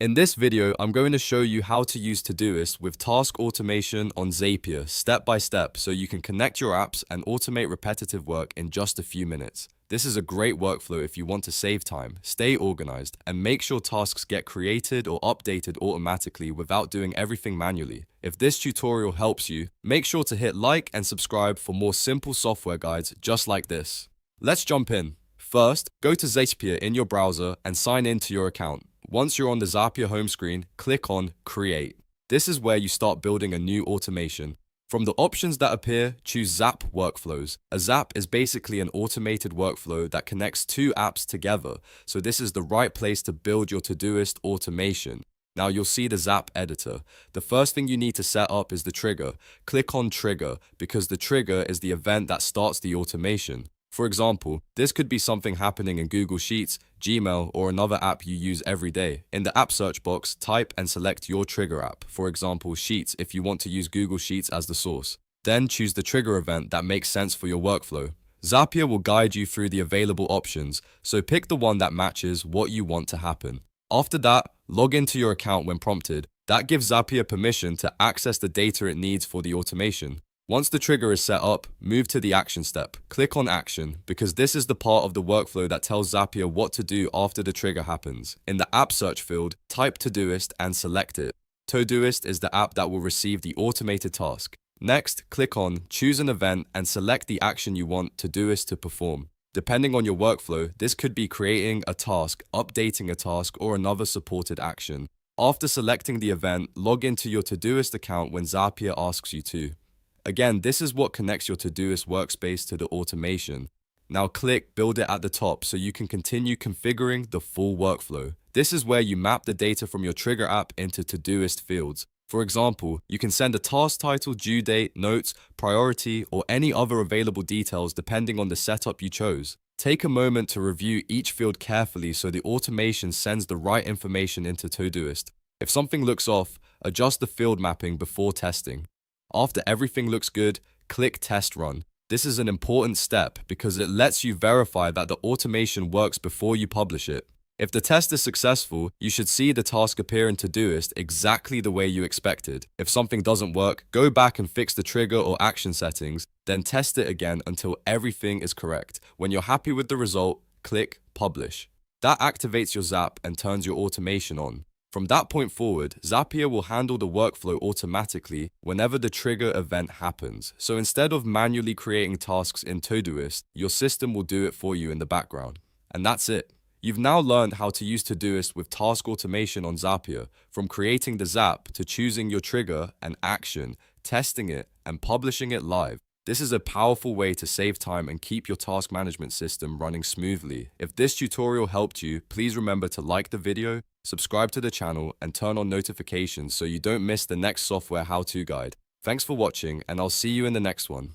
In this video, I'm going to show you how to use Todoist with task automation on Zapier step by step so you can connect your apps and automate repetitive work in just a few minutes. This is a great workflow if you want to save time, stay organized, and make sure tasks get created or updated automatically without doing everything manually. If this tutorial helps you, make sure to hit like and subscribe for more simple software guides just like this. Let's jump in. First, go to Zapier in your browser and sign in to your account. Once you're on the Zapier home screen, click on Create. This is where you start building a new automation. From the options that appear, choose Zap Workflows. A Zap is basically an automated workflow that connects two apps together, so this is the right place to build your Todoist automation. Now you'll see the Zap editor. The first thing you need to set up is the trigger. Click on Trigger because the trigger is the event that starts the automation. For example, this could be something happening in Google Sheets, Gmail, or another app you use every day. In the app search box, type and select your trigger app, for example, Sheets if you want to use Google Sheets as the source. Then choose the trigger event that makes sense for your workflow. Zapier will guide you through the available options, so pick the one that matches what you want to happen. After that, log into your account when prompted. That gives Zapier permission to access the data it needs for the automation. Once the trigger is set up, move to the action step. Click on Action, because this is the part of the workflow that tells Zapier what to do after the trigger happens. In the app search field, type Todoist and select it. Todoist is the app that will receive the automated task. Next, click on Choose an event and select the action you want Todoist to perform. Depending on your workflow, this could be creating a task, updating a task, or another supported action. After selecting the event, log into your Todoist account when Zapier asks you to. Again, this is what connects your Todoist workspace to the automation. Now click Build it at the top so you can continue configuring the full workflow. This is where you map the data from your trigger app into Todoist fields. For example, you can send a task title, due date, notes, priority, or any other available details depending on the setup you chose. Take a moment to review each field carefully so the automation sends the right information into Todoist. If something looks off, adjust the field mapping before testing. After everything looks good, click Test Run. This is an important step because it lets you verify that the automation works before you publish it. If the test is successful, you should see the task appear in Todoist exactly the way you expected. If something doesn't work, go back and fix the trigger or action settings, then test it again until everything is correct. When you're happy with the result, click Publish. That activates your Zap and turns your automation on. From that point forward, Zapier will handle the workflow automatically whenever the trigger event happens. So instead of manually creating tasks in Todoist, your system will do it for you in the background. And that's it. You've now learned how to use Todoist with task automation on Zapier, from creating the Zap to choosing your trigger and action, testing it, and publishing it live. This is a powerful way to save time and keep your task management system running smoothly. If this tutorial helped you, please remember to like the video, subscribe to the channel, and turn on notifications so you don't miss the next software how-to guide. Thanks for watching, and I'll see you in the next one.